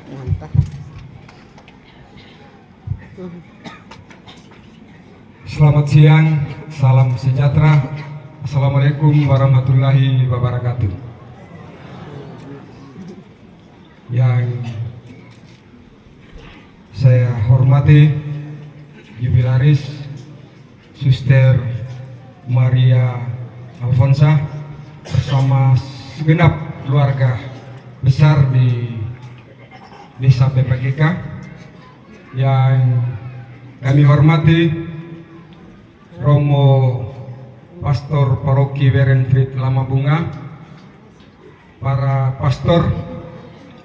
Mantap. Selamat siang, salam sejahtera. Assalamualaikum warahmatullahi wabarakatuh. Yang saya hormati Jubilaris Suster Maria Alfonsa bersama segenap keluarga besar di Desa PPGK, yang kami hormati Romo Pastor Paroki Werenfried Lamabunga, para pastor,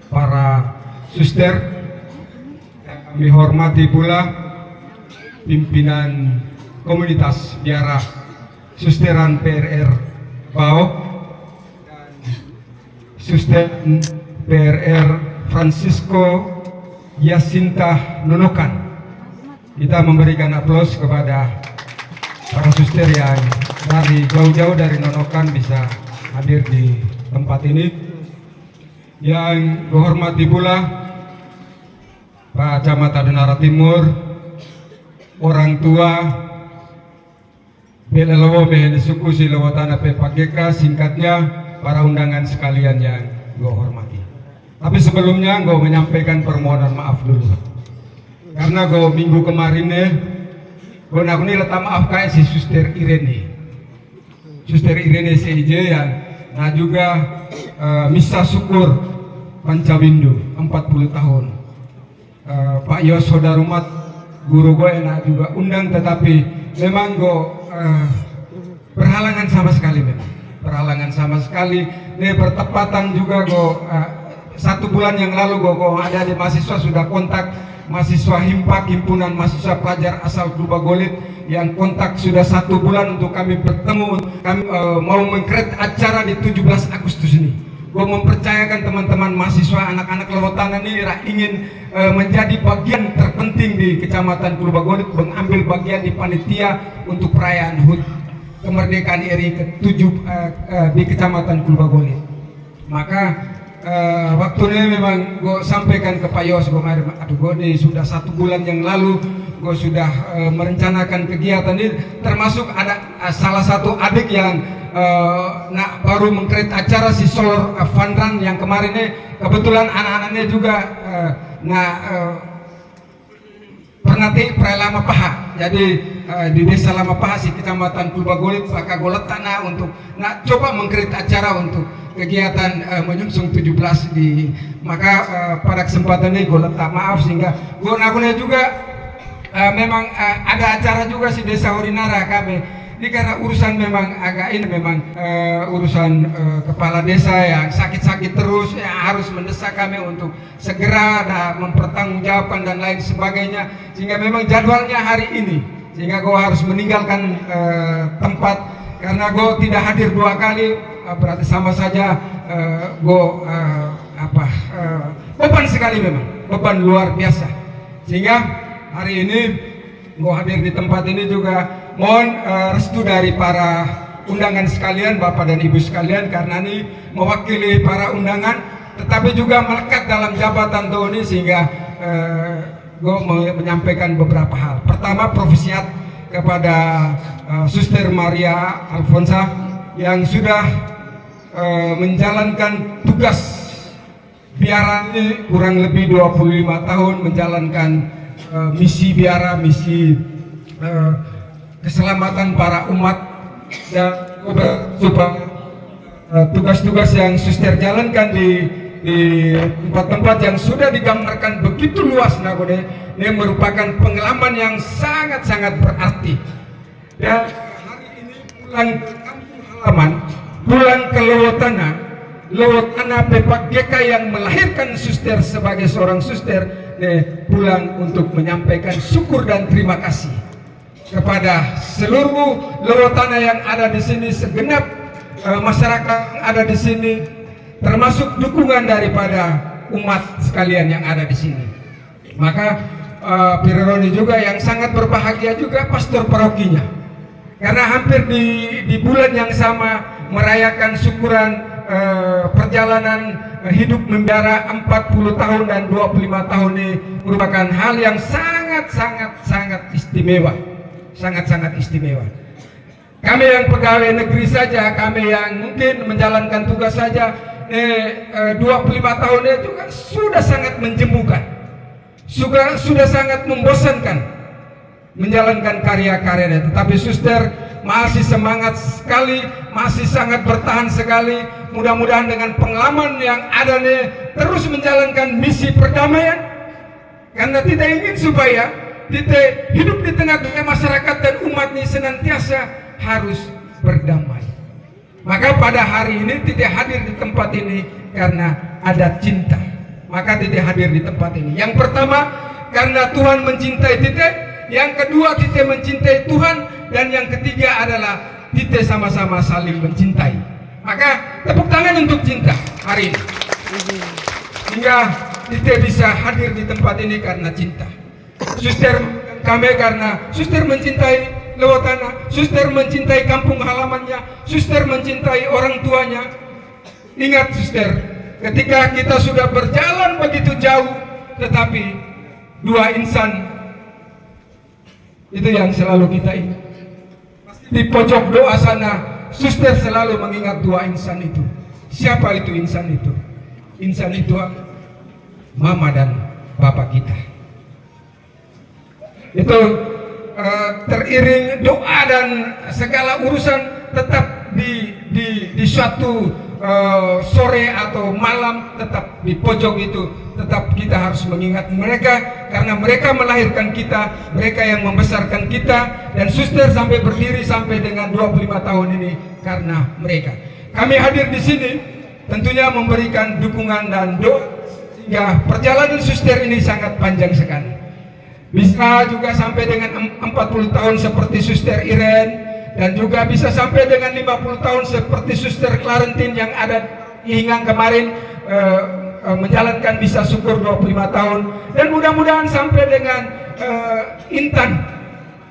para suster, kami hormati pula pimpinan komunitas biara Susteran PRR Bao dan Suster PRR Francisco Yasinta Nunukan. Kita memberikan aplaus kepada para suster yang dari jauh-jauh dari Nunukan bisa hadir di tempat ini. Yang kehormati pula Pak Camat Adonara Timur, orang tua Belelewo Meheni Suku Silawatana PPGK, singkatnya para undangan sekalian yang gue hormati. Tapi sebelumnya gue menyampaikan permohonan maaf dulu, karena gue minggu kemarin gue nakuni letak maaf kayak si Suster Irene CIJ yang nah juga misa syukur Pancawindu 40 tahun. Pak Yos Sodarumat guru gue enak juga undang, tetapi memang gue berhalangan sama sekali, ini bertepatan juga gue 1 bulan yang lalu gue ada di mahasiswa sudah kontak mahasiswa Himpunan Mahasiswa Pelajar asal Klubagolit yang kontak sudah 1 bulan untuk kami bertemu. Kami mau mengkreat acara di 17 Agustus ini. Gue mempercayakan teman-teman mahasiswa anak-anak Lewotana ini ingin menjadi bagian terpenting di Kecamatan Klubagolit, mengambil bagian di panitia untuk perayaan HUT kemerdekaan RI ke-7 di Kecamatan Klubagolit. Maka waktunya memang gue sampaikan ke Pak Yos, gue ini sudah 1 bulan yang lalu gue sudah merencanakan kegiatan ini, termasuk ada salah satu adik yang baru mengkreat acara si Solar Fun Run yang kemarin ini, kebetulan anak-anaknya juga Pernati Prelama Paha. Jadi di Desa Lama Paha si Kecamatan Klubagolit maka gue letak untuk coba mengkreat acara untuk kegiatan menyungsung 17 di maka pada kesempatan ini gue letak maaf sehingga gue nakunya juga memang ada acara juga si Desa Horinara kami ini karena urusan memang agak ini memang urusan kepala desa yang sakit-sakit terus yang harus mendesak kami untuk segera mempertanggungjawabkan dan lain sebagainya, sehingga memang jadwalnya hari ini, sehingga gue harus meninggalkan tempat karena gue tidak hadir 2 kali. Berarti sama saja beban sekali, memang beban luar biasa, sehingga hari ini gue hadir di tempat ini juga mohon restu dari para undangan sekalian, Bapak dan Ibu sekalian, karena ini mewakili para undangan tetapi juga melekat dalam jabatan ini, sehingga gue menyampaikan beberapa hal. Pertama, profisiat kepada Suster Maria Alfonsa yang sudah menjalankan tugas biara ini kurang lebih 25 tahun, menjalankan misi biara, misi keselamatan para umat, dan tugas-tugas yang suster jalankan di tempat-tempat yang sudah digambarkan begitu luas. Ini merupakan pengalaman yang sangat-sangat berarti. Dan hari ini pulang ke kampung halaman, pulang ke Lewotana PPGK yang melahirkan suster sebagai seorang suster, pulang untuk menyampaikan syukur dan terima kasih kepada seluruh Lewotana yang ada di sini, segenap masyarakat yang ada di sini, termasuk dukungan daripada umat sekalian yang ada di sini. Maka Pironi juga yang sangat berbahagia juga pastor parokinya, karena hampir di bulan yang sama merayakan syukuran perjalanan hidup membara 40 tahun dan 25 tahun ini merupakan hal yang sangat istimewa. Sangat istimewa. Kami yang pegawai negeri saja, kami yang mungkin menjalankan tugas saja 25 tahunnya juga sudah sangat menjemukan, sudah sangat membosankan menjalankan karya-karyanya. Tetapi suster masih semangat sekali, masih sangat bertahan sekali. Mudah-mudahan dengan pengalaman yang ada nih terus menjalankan misi perdamaian, karena tidak ingin supaya kita hidup di tengah-tengah masyarakat dan umat ini senantiasa harus berdamai. Maka pada hari ini tidak hadir di tempat ini karena ada cinta. Maka tidak hadir di tempat ini. Yang pertama karena Tuhan mencintai kita. Yang kedua kita mencintai Tuhan. Dan yang ketiga adalah kita sama-sama saling mencintai. Maka tepuk tangan untuk cinta hari ini. Sehingga kita bisa hadir di tempat ini karena cinta. Suster kami karena suster mencintai Lewatana, suster mencintai kampung halamannya, suster mencintai orang tuanya. Ingat suster, ketika kita sudah berjalan begitu jauh, tetapi dua insan itu yang selalu kita ingat. Di pojok doa sana, suster selalu mengingat dua insan itu. Siapa itu insan itu? Insan itu mama dan bapak kita. Itu teriring doa dan segala urusan tetap di suatu sore atau malam, tetap di pojok itu tetap kita harus mengingat mereka, karena mereka melahirkan kita, mereka yang membesarkan kita, dan suster sampai berdiri sampai dengan 25 tahun ini karena mereka. Kami hadir di sini tentunya memberikan dukungan dan doa sehingga perjalanan suster ini sangat panjang sekali. Bisa juga sampai dengan 40 tahun seperti Suster Iren, dan juga bisa sampai dengan 50 tahun seperti Suster Clarentine yang ada hingga kemarin menjalankan bisa syukur 25 tahun, dan mudah-mudahan sampai dengan Intan.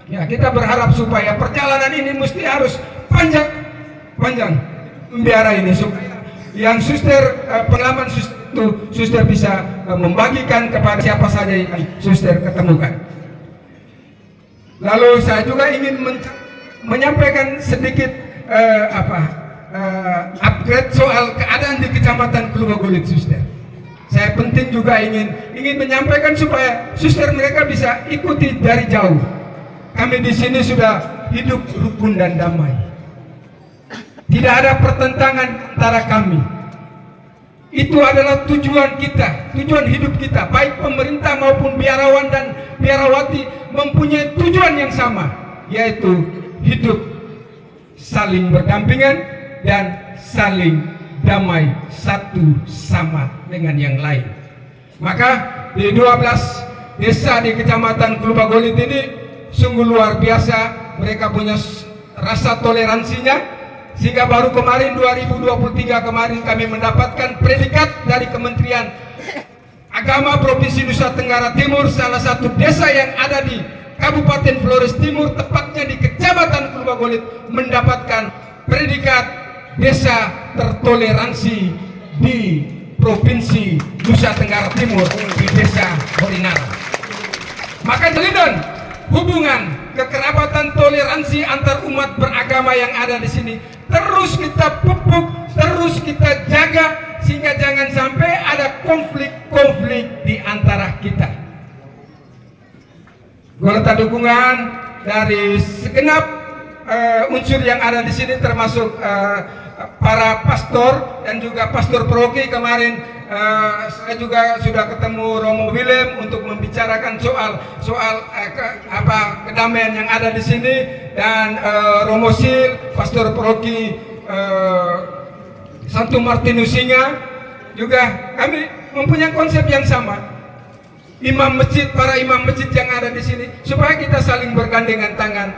Ya, kita berharap supaya perjalanan ini mesti harus panjang membiara ini supaya yang suster pengalaman suster bisa membagikan kepada siapa saja yang suster ketemukan. Lalu saya juga ingin menyampaikan sedikit upgrade soal keadaan di Kecamatan Klubagolit suster. Saya penting juga ingin menyampaikan supaya suster mereka bisa ikuti dari jauh. Kami di sini sudah hidup rukun dan damai. Tidak ada pertentangan antara kami. Itu adalah tujuan kita, tujuan hidup kita. Baik pemerintah maupun biarawan dan biarawati mempunyai tujuan yang sama, yaitu hidup saling berdampingan dan saling damai satu sama dengan yang lain. Maka di 12 desa di Kecamatan Klubagolit ini sungguh luar biasa, mereka punya rasa toleransinya. Sehingga baru kemarin 2023 kemarin kami mendapatkan predikat dari Kementerian Agama Provinsi Nusa Tenggara Timur, salah satu desa yang ada di Kabupaten Flores Timur, tepatnya di Kecamatan Klubagolit, mendapatkan predikat desa tertoleransi di Provinsi Nusa Tenggara Timur, di Desa Horinara. Maka jalinan hubungan kekerabatan toleransi antar umat beragama yang ada di sini terus kita pupuk, terus kita jaga, sehingga jangan sampai ada konflik-konflik di antara kita. Golongan dukungan dari segenap unsur yang ada di sini, termasuk para pastor dan juga pastor paroki. Kemarin saya juga sudah ketemu Romo Willem untuk membicarakan soal kedamaian yang ada di sini, dan Romo Sil, pastor paroki Santo Martinus Singa, juga kami mempunyai konsep yang sama. Para imam masjid yang ada di sini, supaya kita saling bergandengan tangan,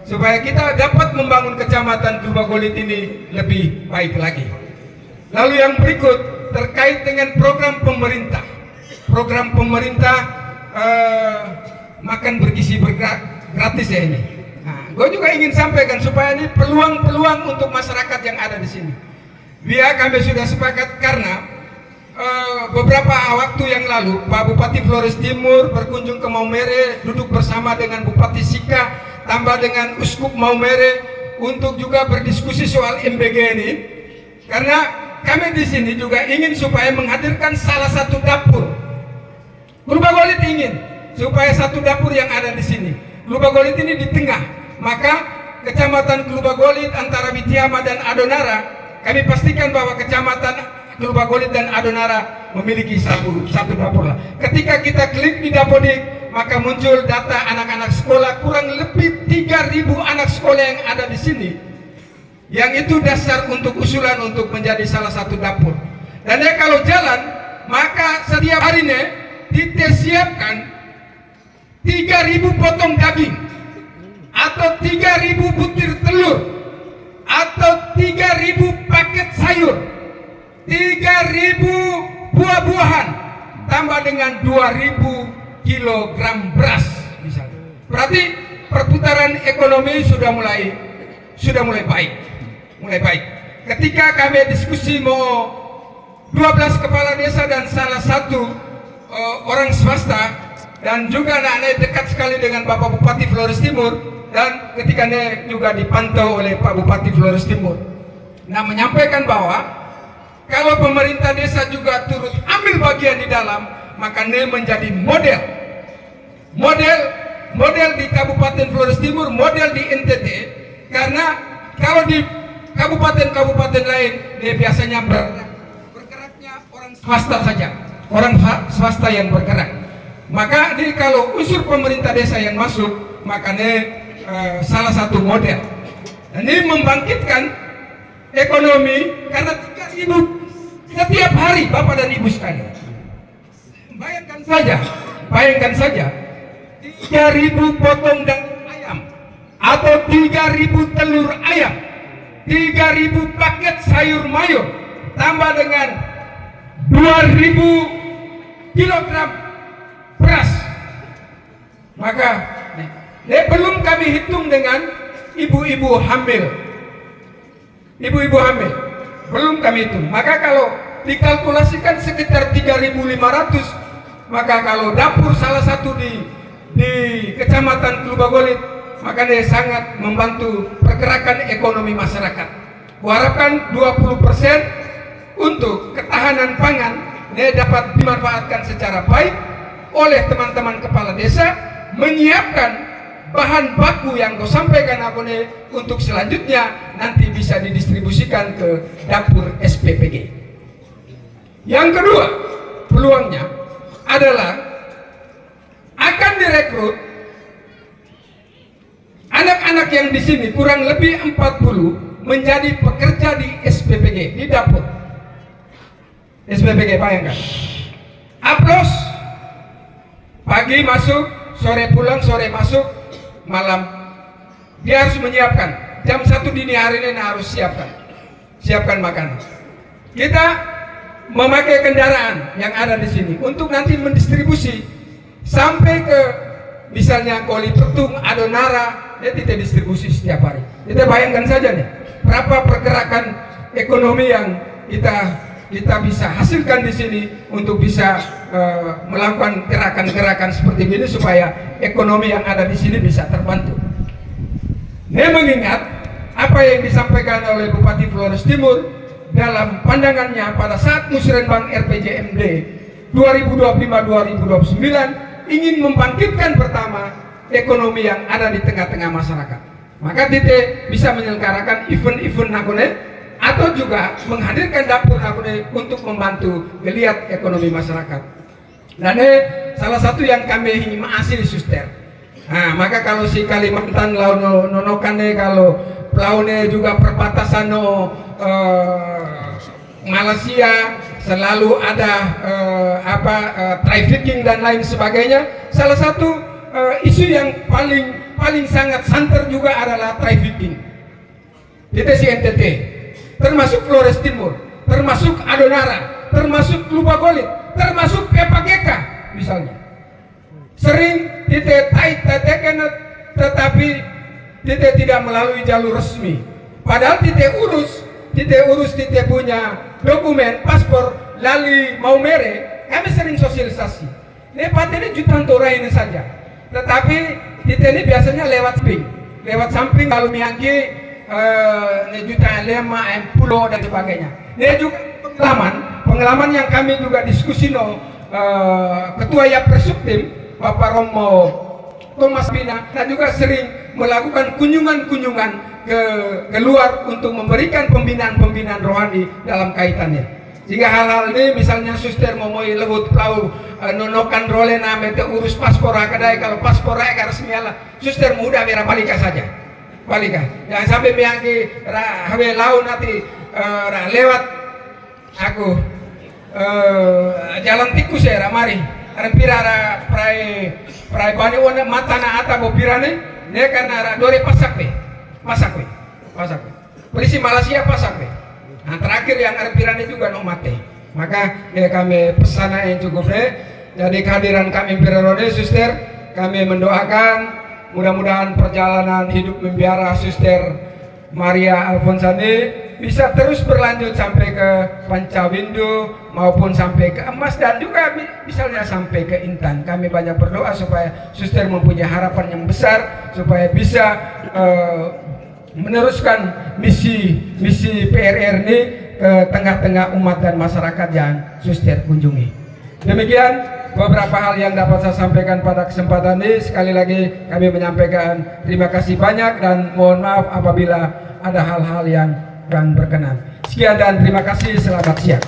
supaya kita dapat membangun Kecamatan Klubagolit ini lebih baik lagi. Lalu yang berikut terkait dengan program pemerintah. Program pemerintah makan bergizi gratis ya ini. Nah, gue juga ingin sampaikan supaya ini peluang-peluang untuk masyarakat yang ada di sini. Biar kami sudah sepakat karena beberapa waktu yang lalu Pak Bupati Flores Timur berkunjung ke Maumere, duduk bersama dengan Bupati Sika, tambah dengan Uskup Maumere untuk juga berdiskusi soal MBG ini. Karena kami di sini juga ingin supaya menghadirkan salah satu dapur. Klubagolit ingin supaya satu dapur yang ada di sini. Klubagolit ini di tengah, maka Kecamatan Klubagolit antara Witiama dan Adonara, kami pastikan bahwa Kecamatan Klubagolit dan Adonara memiliki satu dapur lah. Ketika kita klik di Dapodik, maka muncul data anak-anak sekolah, kurang lebih 3.000 anak sekolah yang ada di sini. Yang itu dasar untuk usulan untuk menjadi salah satu dapur. Dan kalau jalan, maka setiap harinya kita siapkan 3.000 potong daging, atau 3.000 butir telur, atau 3.000 paket sayur, 3.000 buah-buahan, tambah dengan 2.000 kilogram beras misalnya. Berarti perputaran ekonomi sudah mulai baik. Ketika kami diskusi mau 12 kepala desa dan salah satu orang swasta, dan juga anak-anak dekat sekali dengan Bapak Bupati Flores Timur, dan ketika ini juga dipantau oleh Pak Bupati Flores Timur, nah menyampaikan bahwa kalau pemerintah desa juga turut ambil bagian di dalam, maka ini menjadi model di Kabupaten Flores Timur, model di NTT. Karena kalau di kabupaten-kabupaten lain, dia biasanya bergeraknya orang swasta saja, orang swasta yang bergerak. Maka ini kalau unsur pemerintah desa yang masuk, maka ini salah satu model. Dan ini membangkitkan ekonomi karena 3.000 setiap hari, Bapak dan Ibu sekalian. Bayangkan saja 3.000 potong daging ayam, atau 3.000 telur ayam, 3.000 paket sayur mayur, tambah dengan 2.000 kilogram beras. Maka belum kami hitung dengan ibu-ibu hamil. Belum kami hitung. Maka kalau dikalkulasikan sekitar 3.500, maka kalau dapur salah satu di Kecamatan Klubagolit, maka dia sangat membantu pergerakan ekonomi masyarakat. Kuharapkan 20% untuk ketahanan pangan dia dapat dimanfaatkan secara baik oleh teman-teman kepala desa, menyiapkan bahan baku yang kau sampaikan aku nih untuk selanjutnya nanti bisa didistribusikan ke dapur SPPG. Yang kedua, peluangnya adalah akan direkrut anak-anak yang di sini kurang lebih 40 menjadi pekerja di SPPG, di dapur SPPG. Bayangkan, aplaus, pagi masuk, sore pulang, sore masuk, malam dia harus menyiapkan jam 1 dini hari ini harus siapkan makanan. Kita memakai kendaraan yang ada di sini untuk nanti mendistribusi sampai ke misalnya Koli Petung, Adonara, dia tidak distribusi setiap hari. Kita bayangkan saja nih berapa pergerakan ekonomi yang kita bisa hasilkan di sini untuk bisa melakukan gerakan-gerakan seperti ini supaya ekonomi yang ada di sini bisa terbantu. Ini mengingat apa yang disampaikan oleh Bupati Flores Timur dalam pandangannya pada saat Musrenbang RPJMD 2025-2029 ingin membangkitkan pertama ekonomi yang ada di tengah-tengah masyarakat. Maka kita bisa menyelenggarakan event-event nakone atau juga menghadirkan dapur nakone untuk membantu geliat ekonomi masyarakat. Dan salah satu yang kami ingin masih suster. Nah, maka kalau si Kalimantan nonokannya kalau pelaune juga perbatasan Malaysia selalu ada trafficking dan lain sebagainya. Salah satu isu yang paling sangat santer juga adalah trafficking. Itu si NTT, termasuk Flores Timur, termasuk Adonara, termasuk Klubagolit, termasuk PPGK misalnya. Sering kita tetapi kita tidak melalui jalur resmi. Padahal kita urus tite urus tite punya dokumen paspor lali mau mere, kami sering sosialisasi. Lepat ini jutaan orang ini saja, tetapi tite ini biasanya lewat samping lalu miangki jutaan lema, pulau dan sebagainya. Ini juga pengalaman yang kami juga diskusi Ketua Yappresubtim Bapak Romo Thomas Bina, dan juga sering melakukan kunjungan-kunjungan ke luar untuk memberikan pembinaan rohani dalam kaitannya. Jika hal-hal ini misalnya suster mau lewat plau nonokan role nama itu urus paspor akadai, kalau paspor akar resmialah suster mudah merah balika saja. Balika. Jangan sampai miangki hawe lau nanti lewat aku jalan tikus ya mari. Pira prai bani wana mata na ata bopirane ne karena dore pasak be. Polisi Malaysia pasak be. Nah, terakhir yang pirane juga no mate. Maka kami pesan yang cukup jadi kehadiran kami Pirarode suster, kami mendoakan mudah-mudahan perjalanan hidup membiara suster Maria Alfonsani bisa terus berlanjut sampai ke Pancawindu maupun sampai ke Emas dan juga misalnya sampai ke Intan. Kami banyak berdoa supaya suster mempunyai harapan yang besar supaya bisa meneruskan misi PRR ini ke tengah-tengah umat dan masyarakat yang suster kunjungi. Demikian beberapa hal yang dapat saya sampaikan pada kesempatan ini. Sekali lagi kami menyampaikan terima kasih banyak dan mohon maaf apabila ada hal-hal yang kurang berkenan. Sekian dan terima kasih, selamat siang.